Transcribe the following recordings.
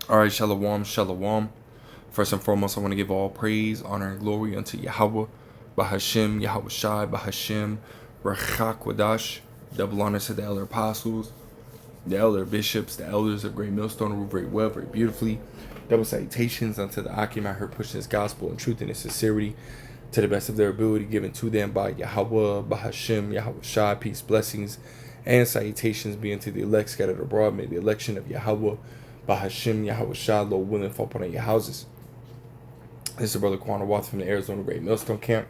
All right, shalom, shalom. First and foremost, I want to give all praise, honor, and glory unto Yahweh, Bahashem, Yahweh Shai, Bahashem, Rachak Wadash. Double honors to the elder apostles, the elder bishops, the elders of Great Millstone, who rule very well, very beautifully. Double salutations unto the Akim I heard pushing his gospel in truth and in sincerity to the best of their ability, given to them by Yahweh, Bahashem, Yahweh Shai, peace, blessings, and salutations be unto the elect scattered abroad. May the election of Yahweh, Bahashem, Yahweh Shai, Lord willing, fall upon your houses. This is Brother Quana Watt from the Arizona Great Millstone Camp.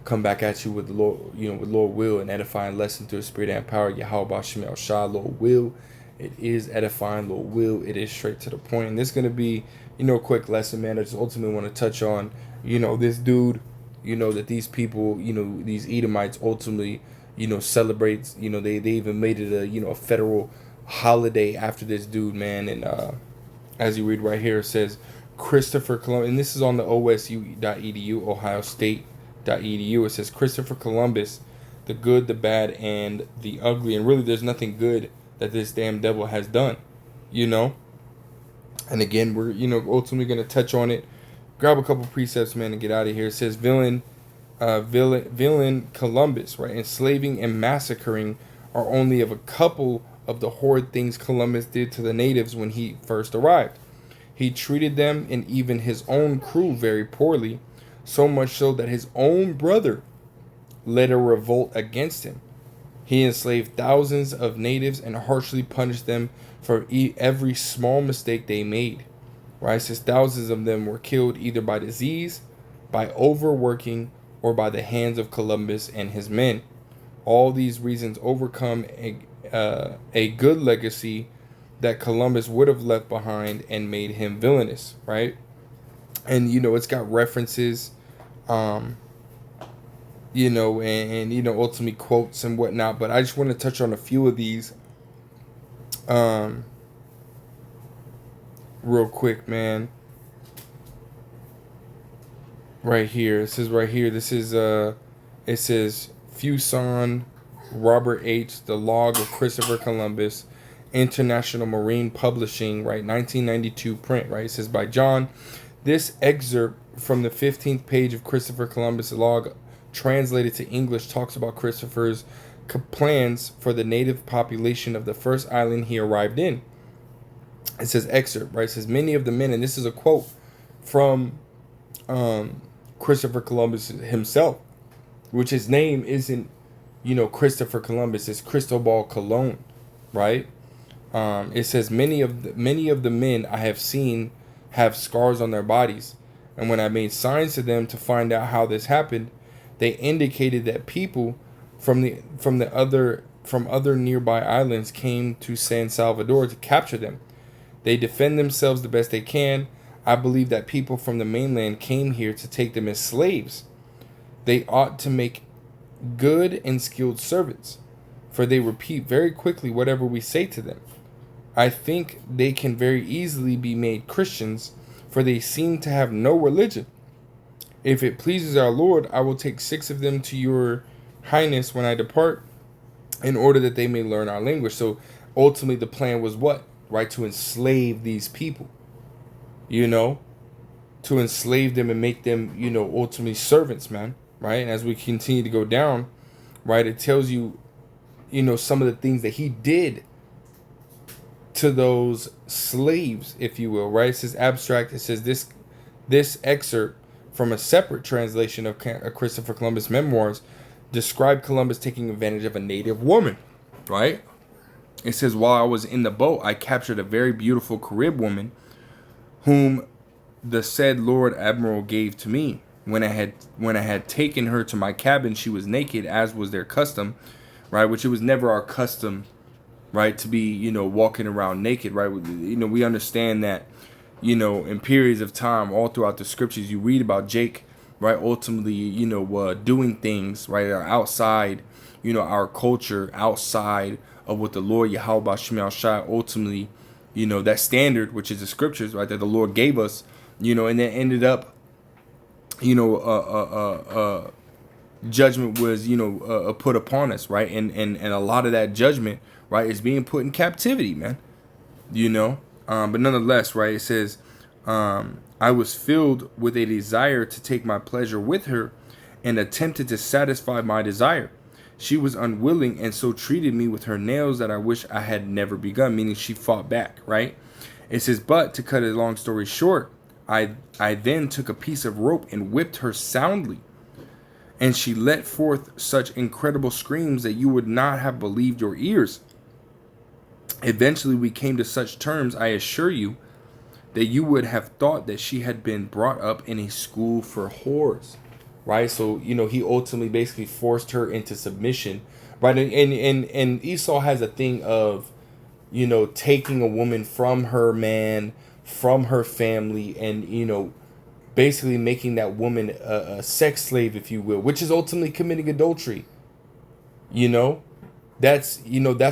Come back at you with the Lord, with Lord will, and edifying lesson through the Spirit and power. Yahweh Bashem El Shai, Lord will. It is edifying, Lord will. It is straight to the point. And this is gonna be, a quick lesson, man. I just ultimately want to touch on, this dude, that these people, these Edomites ultimately, celebrates. They even made it a federal holiday after this dude, man. And as you read right here, it says Christopher Columbus, and this is on the osu.edu, ohiostate.edu. It says Christopher Columbus, the good, the bad, and the ugly. And really, there's nothing good that this damn devil has done, And again, we're, ultimately going to touch on it. Grab a couple precepts, man, and get out of here. It says villain Columbus, right? Enslaving and massacring are only of a couple of the horrid things Columbus did to the natives when he first arrived. He treated them and even his own crew very poorly, so much so that his own brother led a revolt against him. He enslaved thousands of natives and harshly punished them for every small mistake they made. Right? Says thousands of them were killed either by disease, by overworking, or by the hands of Columbus and his men. All these reasons overcome a good legacy that Columbus would have left behind and made him villainous, right? And it's got references, and ultimately quotes and whatnot. But I just want to touch on a few of these, real quick, man. Right here, it says right here. This is it says Fuson, Robert H. The Log of Christopher Columbus. International Marine Publishing, right, 1992 print, right? It says by John. This excerpt from the 15th page of Christopher Columbus' log, translated to English, talks about Christopher's plans for the native population of the first island he arrived in. It says excerpt, right? It says many of the men, and this is a quote from Christopher Columbus himself, which his name isn't, Christopher Columbus, it's Cristobal Colon, right? It says many of the men I have seen have scars on their bodies, and when I made signs to them to find out how this happened, they indicated that people from other nearby islands came to San Salvador to capture them. They defend themselves the best they can. I believe that people from the mainland came here to take them as slaves. They ought to make good and skilled servants, for they repeat very quickly whatever we say to them. I think they can very easily be made Christians, for they seem to have no religion. If it pleases our Lord, I will take 6 of them to your highness when I depart, in order that they may learn our language. So ultimately the plan was what? Right? To enslave these people, to enslave them and make them, ultimately servants, man. Right? And as we continue to go down, right, it tells you, some of the things that he did to those slaves, if you will, right? It says abstract. It says this excerpt from a separate translation of Christopher Columbus' memoirs described Columbus taking advantage of a native woman, right? It says, while I was in the boat, I captured a very beautiful Carib woman, whom the said Lord Admiral gave to me. When I had taken her to my cabin, she was naked, as was their custom, right? Which it was never our custom, right, to be, walking around naked, right? We understand that, in periods of time, all throughout the scriptures, you read about Jake, right, ultimately, doing things, right, are outside, our culture, outside of what the Lord Yahweh Shemel Shai ultimately, that standard, which is the scriptures, right, that the Lord gave us, and then ended up, judgment was, put upon us, right, and a lot of that judgment, right, is being put in captivity, man, But nonetheless, right, it says, I was filled with a desire to take my pleasure with her and attempted to satisfy my desire. She was unwilling and so treated me with her nails that I wish I had never begun, meaning she fought back, right? It says, but to cut a long story short, I then took a piece of rope and whipped her soundly. And she let forth such incredible screams that you would not have believed your ears. Eventually we came to such terms, I assure you, that you would have thought that she had been brought up in a school for whores. Right? So, he ultimately basically forced her into submission. Right? And Esau has a thing of, taking a woman from her man, from her family, and, basically making that woman a sex slave, if you will, which is ultimately committing adultery. That's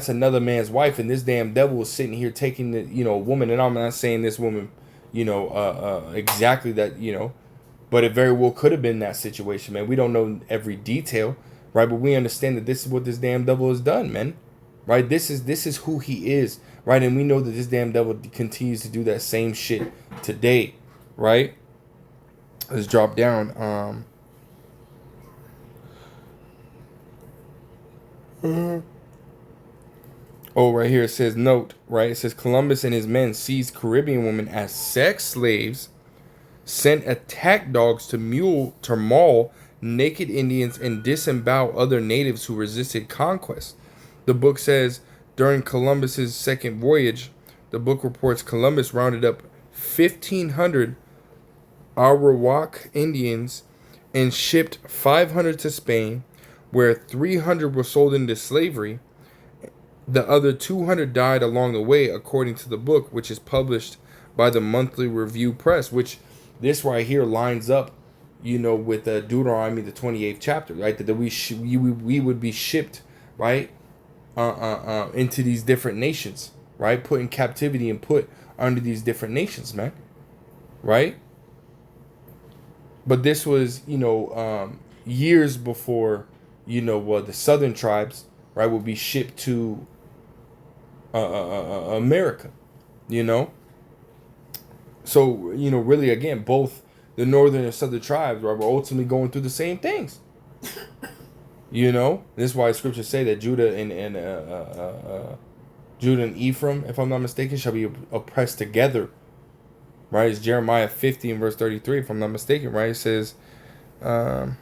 another man's wife, and this damn devil is sitting here taking the, a woman, and I'm not saying this woman, exactly that, but it very well could have been that situation, man. We don't know every detail, right? But we understand that this is what this damn devil has done, man. Right? This is who he is, right? And we know that this damn devil continues to do that same shit today, right? Let's drop down. Oh, right here it says, note, right? It says Columbus and his men seized Caribbean women as sex slaves, sent attack dogs to maul naked Indians, and disembowel other natives who resisted conquest. The book says, during Columbus's second voyage, the book reports Columbus rounded up 1,500 Arawak Indians and shipped 500 to Spain, where 300 were sold into slavery. The other 200 died along the way, according to the book, which is published by the Monthly Review Press, which this right here lines up, with Deuteronomy, the 28th chapter, right? That we would be shipped, right, into these different nations, right? Put in captivity and put under these different nations, man, right? But this was, years before, the southern tribes, right, would be shipped to America, So, really, again, both the northern and southern tribes, right, were ultimately going through the same things. This is why scriptures say that Judah and Ephraim, if I'm not mistaken, shall be oppressed together. Right? It's Jeremiah 50 and verse 33, if I'm not mistaken, right? It says, right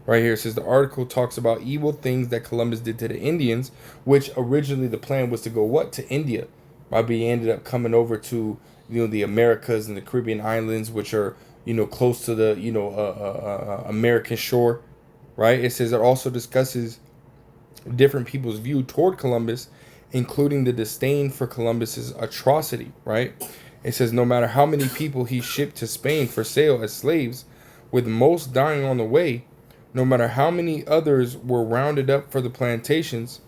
here, it says the article talks about evil things that Columbus did to the Indians, which originally the plan was to go to India. Right? But he ended up coming over to, the Americas and the Caribbean islands, which are, close to the, American shore. Right? It says it also discusses different people's view toward Columbus, including the disdain for Columbus's atrocity, right? It says no matter how many people he shipped to Spain for sale as slaves, with most dying on the way, no matter how many others were rounded up for the plantations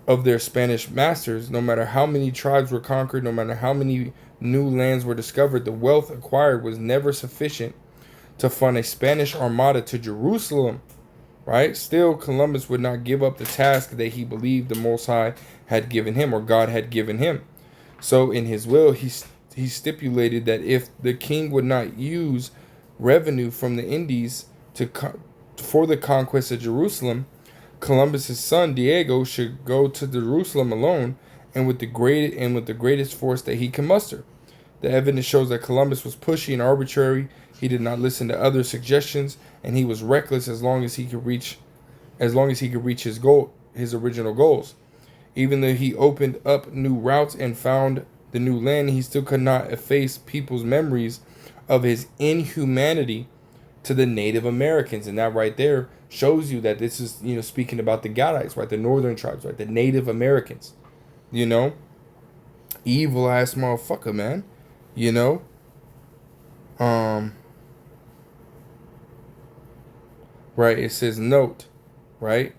of their Spanish masters, no matter how many tribes were conquered, no matter how many new lands were discovered, the wealth acquired was never sufficient to fund a Spanish armada to Jerusalem. Right? Still, Columbus would not give up the task that he believed the Most High had given him, or God had given him. So in his will, he stipulated that if the king would not use revenue from the Indies for the conquest of Jerusalem, Columbus's son Diego should go to Jerusalem alone and with the greatest force that he can muster. The evidence shows that Columbus was pushy and arbitrary. He did not listen to other suggestions, and he was reckless as long as he could reach his original goals. Even though he opened up new routes and found the new land, he still could not efface people's memories of his inhumanity to the Native Americans. And that right there shows you that this is, speaking about the Gadites, right? The northern tribes, right? The Native Americans, evil ass motherfucker, man, right? It says, note, right?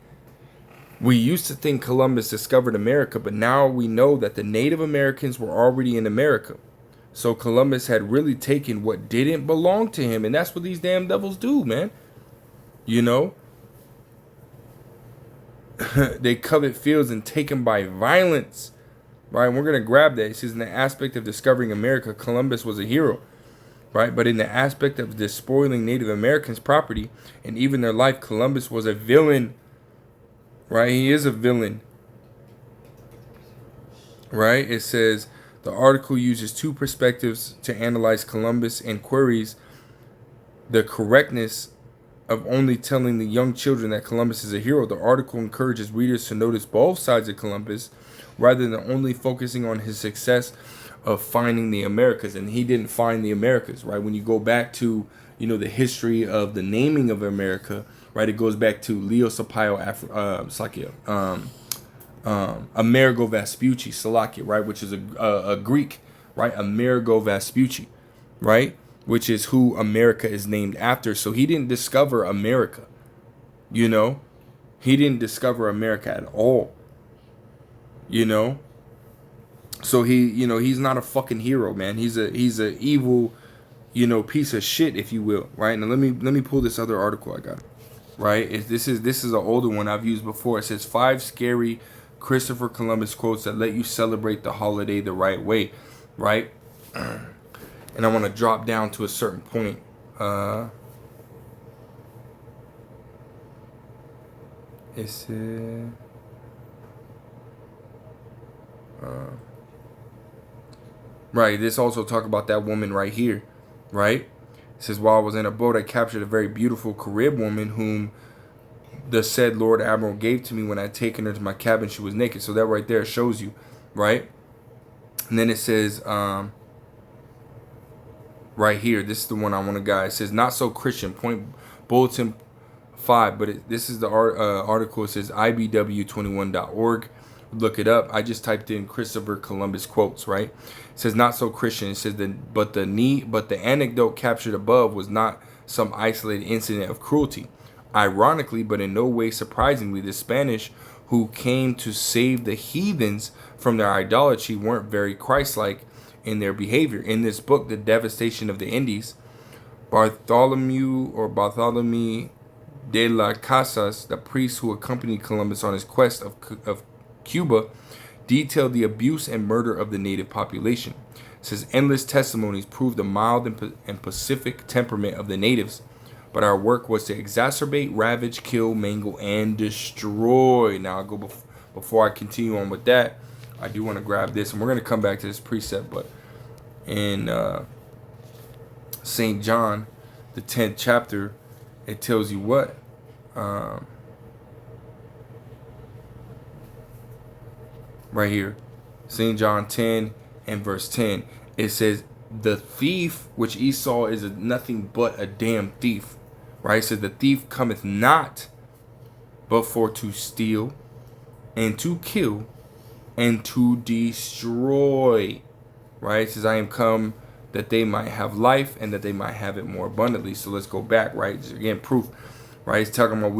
We used to think Columbus discovered America, but now we know that the Native Americans were already in America. So Columbus had really taken what didn't belong to him, and that's what these damn devils do, man. they covet fields and take them by violence. Right, and we're gonna grab that. It says in the aspect of discovering America, Columbus was a hero. Right, but in the aspect of despoiling Native Americans' property and even their life, Columbus was a villain. Right, he is a villain. Right, it says the article uses two perspectives to analyze Columbus and queries the correctness of only telling the young children that Columbus is a hero. The article encourages readers to notice both sides of Columbus rather than only focusing on his success of finding the Americas. And he didn't find the Americas, right? When you go back to, the history of the naming of America, right? It goes back to Leo Sapaio, Amerigo Vespucci, Salakia, right? Which is a Greek, right? Amerigo Vespucci, right? Which is who America is named after. So he didn't discover America, He didn't discover America at all, So he's not a fucking hero, man. He's a evil, piece of shit, if you will, right? Now let me pull this other article I got, right? This is an older one I've used before. It says 5 scary Christopher Columbus quotes that let you celebrate the holiday the right way, right? And I want to drop down to a certain point. It's right. This also talk about that woman right here, right? It says, while I was in a boat, I captured a very beautiful Carib woman whom the said Lord Admiral gave to me when I had taken her to my cabin. She was naked. So that right there shows you, right? And then it says, right here, this is the one I want to guide. It says, not so Christian, point bulletin 5, but this is the article. It says ibw21.org. Look it up. I just typed in Christopher Columbus quotes, right? It says not so Christian. It says that but the anecdote captured above was not some isolated incident of cruelty. Ironically, but in no way surprisingly, the Spanish who came to save the heathens from their idolatry weren't very Christ-like in their behavior. In this book, The Devastation of the Indies, Bartholomew de las Casas, the priest who accompanied Columbus on his quest of Cuba, detailed the abuse and murder of the native population. It says endless testimonies prove the mild and pacific temperament of the natives, but our work was to exacerbate, ravage, kill, mangle, and destroy. Now I'll go before I continue on with that. I do want to grab this, and we're going to come back to this precept, but in St. John, the 10th chapter, it tells you what? Right here, St. John 10 and verse 10. It says, the thief, which Esau is nothing but a damn thief. Right? It says, the thief cometh not but for to steal and to kill and to destroy. Right? It says, I am come that they might have life and that they might have it more abundantly. So let's go back, right? Just again, proof. Right? It's talking about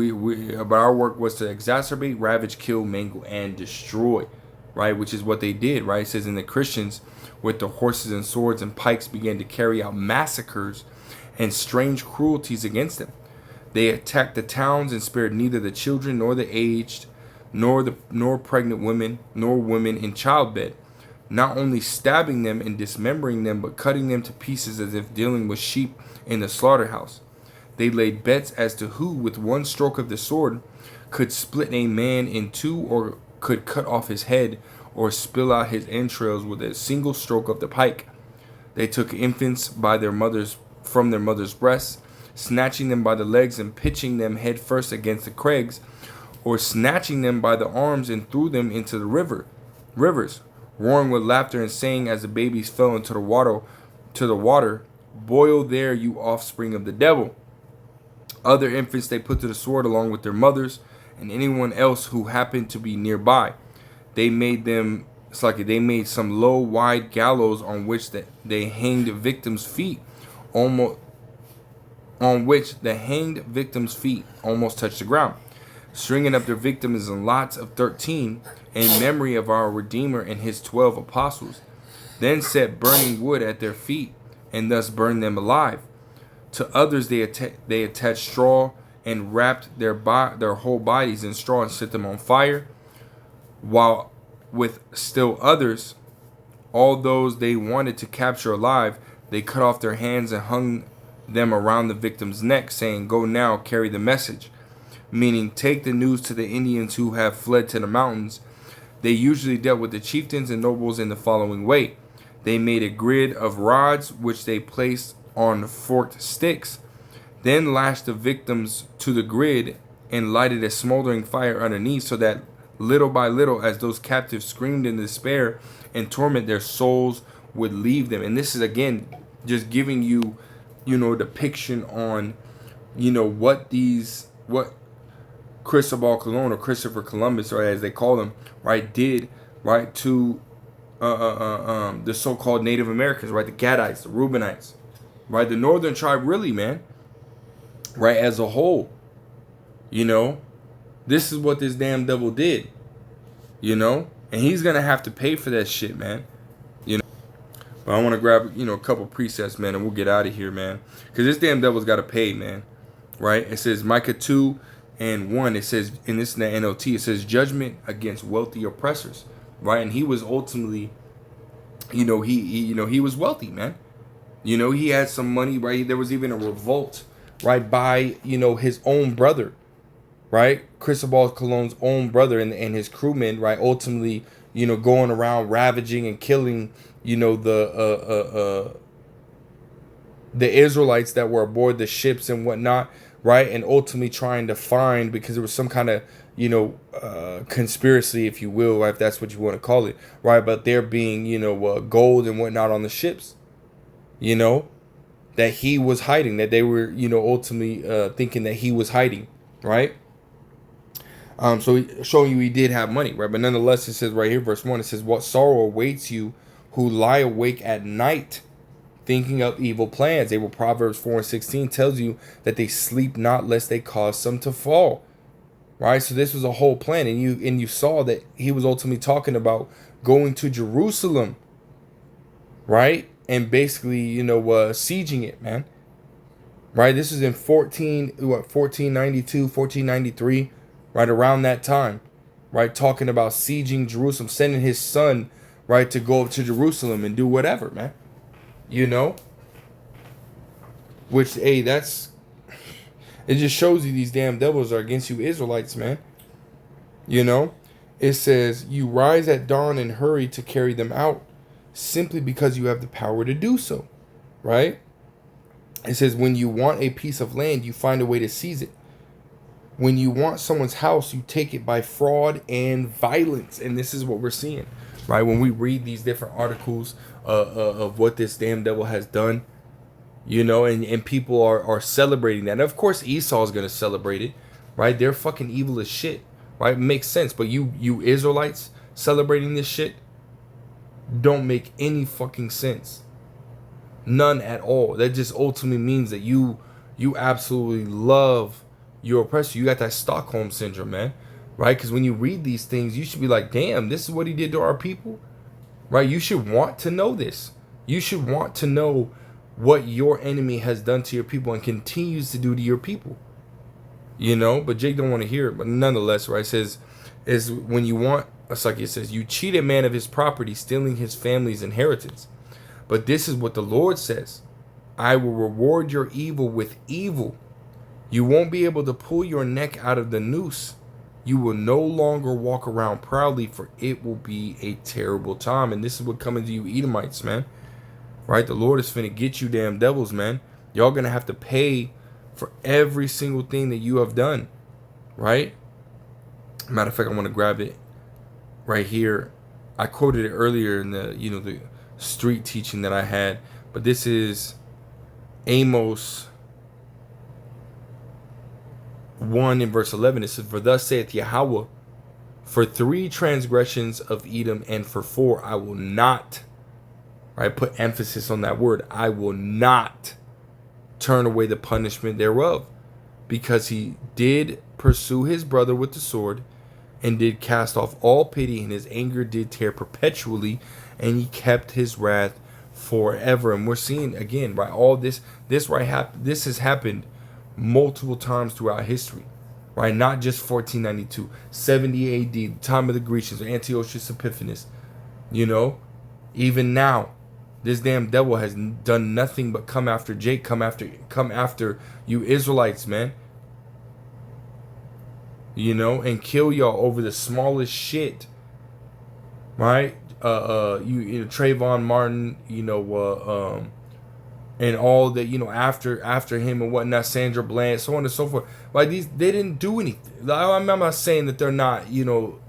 about our work was to exacerbate, ravage, kill, mangle, and destroy. Right? Which is what they did, right? It says, in the Christians with the horses and swords and pikes began to carry out massacres and strange cruelties against them. They attacked the towns and spared neither the children nor the aged, nor pregnant women, nor women in childbed, not only stabbing them and dismembering them, but cutting them to pieces as if dealing with sheep in the slaughterhouse. They laid bets as to who, with one stroke of the sword, could split a man in two, or could cut off his head, or spill out his entrails with a single stroke of the pike. They took infants from their mother's breasts, snatching them by the legs and pitching them head first against the crags, or snatching them by the arms and threw them into the rivers, roaring with laughter and saying as the babies fell into the water, boil there, you offspring of the devil. Other infants they put to the sword along with their mothers and anyone else who happened to be nearby. They made some low, wide gallows on which they hanged victims' feet, almost touched the ground, stringing up their victims in lots of 13 in memory of our Redeemer and his 12 apostles. Then set burning wood at their feet, and thus burned them alive. To others they attached straw and wrapped their whole bodies in straw and set them on fire, while with still others, all those they wanted to capture alive, they cut off their hands and hung them around the victim's neck, saying, "Go now, carry the message," meaning take the news to the Indians who have fled to the mountains. They usually dealt with the chieftains and nobles in the following way. They made a grid of rods which they placed on forked sticks, then lashed the victims to the grid and lighted a smoldering fire underneath, so that little by little, as those captives screamed in despair and torment, their souls would leave them. And this is, again, just giving you, depiction on, what Cristobal Colon, or Christopher Columbus, or as they call him, right, did, right, to the so-called Native Americans, right, the Gadites, the Reubenites, right, the northern tribe, really, man, right, as a whole. This is what this damn devil did, and he's gonna have to pay for that shit, man. But I want to grab, a couple precepts, man, and we'll get out of here, man, because this damn devil's got to pay, man. Right? It says Micah 2:1. It says, and this is the NLT, it says judgment against wealthy oppressors, right? And he was ultimately, he was wealthy, man. He had some money, right? There was even a revolt, right, by, his own brother, right? Cristobal Colon's own brother and his crewmen, right? Ultimately, going around ravaging and killing, the Israelites that were aboard the ships and whatnot, right? And ultimately trying to find, because there was some kind of, conspiracy, if you will, right? If that's what you want to call it, right? But there being, gold and whatnot on the ships, that he was hiding, that they were, ultimately thinking that he was hiding, right? So showing you he did have money, right? But nonetheless, it says right here, verse 1, it says, "What sorrow awaits you who lie awake at night, thinking up evil plans." Proverbs 4:16 tells you that they sleep not lest they cause some to fall, right? So this was a whole plan, and you saw that he was ultimately talking about going to Jerusalem, right? And basically, sieging it, man. Right? This is in 1492, 1493, right around that time, right? Talking about sieging Jerusalem, sending his son, right, to go up to Jerusalem and do whatever, man. Which, hey, it just shows you these damn devils are against you Israelites, man. It says, "You rise at dawn and hurry to carry them out, simply because you have the power to do so," right? It says, "When you want a piece of land, you find a way to seize it. When you want someone's house, you take it by fraud and violence." And this is what we're seeing, right? When we read these different articles of what this damn devil has done, and people are celebrating that. And of course, Esau's going to celebrate it, right? They're fucking evil as shit, right? Makes sense. But you Israelites celebrating this shit don't make any fucking sense. None at all. That just ultimately means that you absolutely love your oppressor. You got that Stockholm syndrome, man, right? Because when you read these things, you should be like, damn, this is what he did to our people, right? You should want to know this. You should want to know what your enemy has done to your people and continues to do to your people, but Jake don't want to hear it. But nonetheless, right, it says, is when you want, it's like it says, "You cheat a man of his property, stealing his family's inheritance. But this is what the Lord says: I will reward your evil with evil. You won't be able to pull your neck out of the noose. You will no longer walk around proudly, for it will be a terrible time." And this is what coming to you Edomites, man. Right? The Lord is finna get you damn devils, man. Y'all gonna have to pay for every single thing that you have done. Right? Matter of fact, I want to grab it right here. I quoted it earlier in the, the street teaching that I had. But this is Amos 1 in verse 11. It says, "For thus saith Yahweh, for 3 transgressions of Edom, and for 4 I will not," right? Put emphasis on that word. "I will not turn away the punishment thereof, because he did pursue his brother with the sword, and did cast off all pity, and his anger did tear perpetually, and he kept his wrath forever." And we're seeing again, right? All this has happened multiple times throughout history, right? Not just 1492, 70 AD, the time of the Grecians, Antiochus Epiphanes, you know? Even now, this damn devil has done nothing but come after Jake, come after you Israelites, man. You know, and kill y'all over the smallest shit, right? You know, Trayvon Martin, you know, and all that, you know, after him and whatnot, Sandra Bland, so on and so forth. Like these, they didn't do anything. I'm not saying that they're not, you know.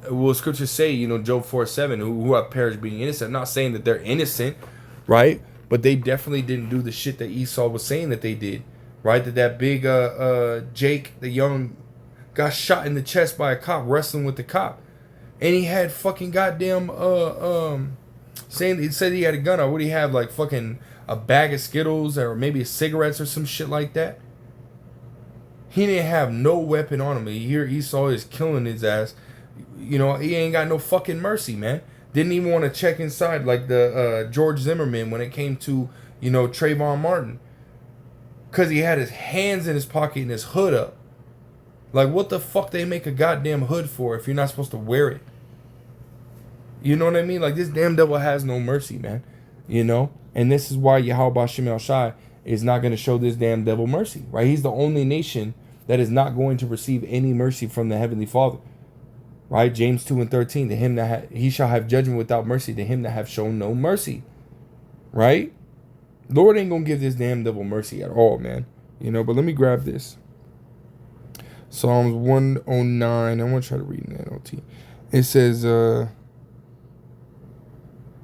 Will scriptures say, you know, Job 4:7, who have perished being innocent? I'm not saying that they're innocent, right? But they definitely didn't do the shit that Esau was saying that they did, right? That big Jake, the young, got shot in the chest by a cop wrestling with the cop, and he had fucking goddamn saying, he said he had a gun, or would he have like fucking a bag of Skittles or maybe cigarettes or some shit like that? He didn't have no weapon on him. Here Esau is killing his ass. You know, he ain't got no fucking mercy, man. Didn't even want to check inside like the George Zimmerman when it came to, you know, Trayvon Martin. Because he had his hands in his pocket and his hood up. Like, what the fuck they make a goddamn hood for if you're not supposed to wear it? You know what I mean? Like, this damn devil has no mercy, man. You know? And this is why Yahweh Shem El Shai is not going to show this damn devil mercy, right? He's the only nation that is not going to receive any mercy from the Heavenly Father. Right? James 2:13, to him that he shall have judgment without mercy, to him that have shown no mercy. Right? Lord ain't gonna give this damn devil mercy at all, man. You know, but let me grab this. Psalms 109. I want to try to read in the NLT. It says,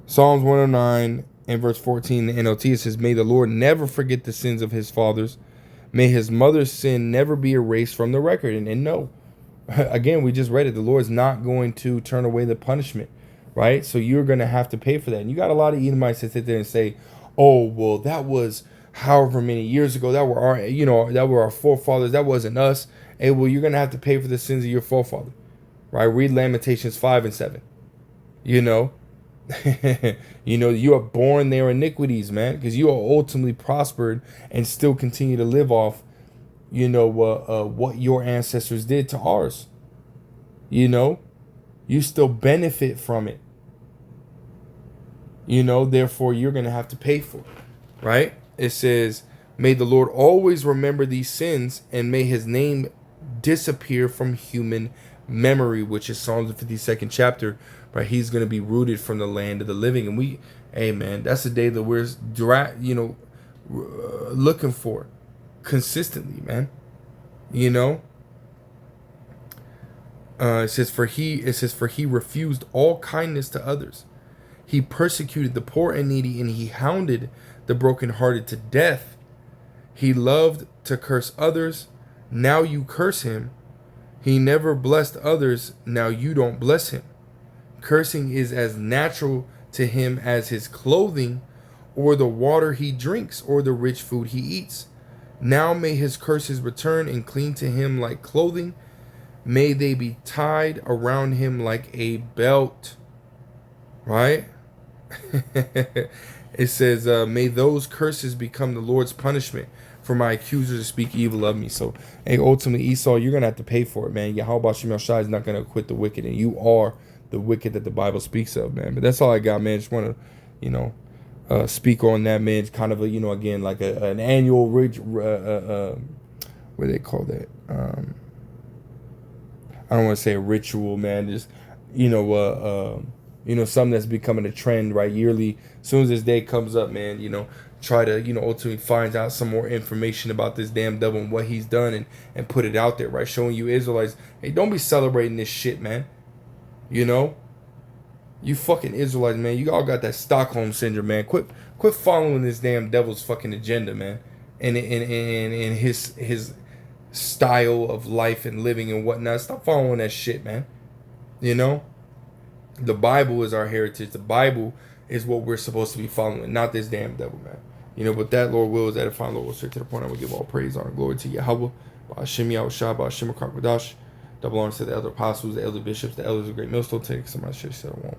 Psalms 109 and verse 14 in the NLT, it says, may the Lord never forget the sins of his fathers. May his mother's sin never be erased from the record. And no. Again, we just read it. The Lord's not going to turn away the punishment, right? So you're going to have to pay for that. And you got a lot of Edomites that sit there and say, oh, well, that was however many years ago. That were our, you know, that were our forefathers. That wasn't us. Hey, well, you're going to have to pay for the sins of your forefather, right? Read Lamentations 5 and 7. You know, you know, you are born their iniquities, man, because you are ultimately prospered and still continue to live off, you know, what your ancestors did to ours. You know, you still benefit from it. You know, therefore, you're going to have to pay for it, right? It says, may the Lord always remember these sins and may his name disappear from human memory, which is Psalms the 52nd chapter, right? He's going to be rooted from the land of the living. And we, hey, man, that's the day that we're, you know, looking for. Consistently, man. You know, it says for he refused all kindness to others. He persecuted the poor and needy, and he hounded the brokenhearted to death. He loved to curse others. Now you curse him. He never blessed others. Now you don't bless him. Cursing is as natural to him as his clothing, or the water he drinks, or the rich food he eats. Now may his curses return and cling to him like clothing. May they be tied around him like a belt. Right? It says, may those curses become the Lord's punishment for my accusers to speak evil of me. So, hey, ultimately, Esau, you're going to have to pay for it, man. Yahweh Shem El Shai is not going to acquit the wicked, and you are the wicked that the Bible speaks of, man. But that's all I got, man. Just want to, you know, speak on that, man. It's kind of a, you know, again, like an annual what do they call that? I don't want to say a ritual, man. Just, you know, something that's becoming a trend, right? Yearly, as soon as this day comes up, man, you know, try to, you know, ultimately find out some more information about this damn devil and what he's done, and put it out there, right? Showing you Israelites, hey, don't be celebrating this shit, man. You know? You fucking Israelites, man. You all got that Stockholm syndrome, man. Quit following this damn devil's fucking agenda, man. And his style of life and living and whatnot. Stop following that shit, man. You know? The Bible is our heritage. The Bible is what we're supposed to be following, not this damn devil, man. You know, but that, Lord wills, that edifying, Lord will straight to the point. I will give all praise, honor, glory to Yahweh. Ba'ashem Yahushua, Ba'ashem HaKadosh. Double honor to the elder apostles, the elder bishops, the elders of Great Millstone. Take some of my shit, so I won't.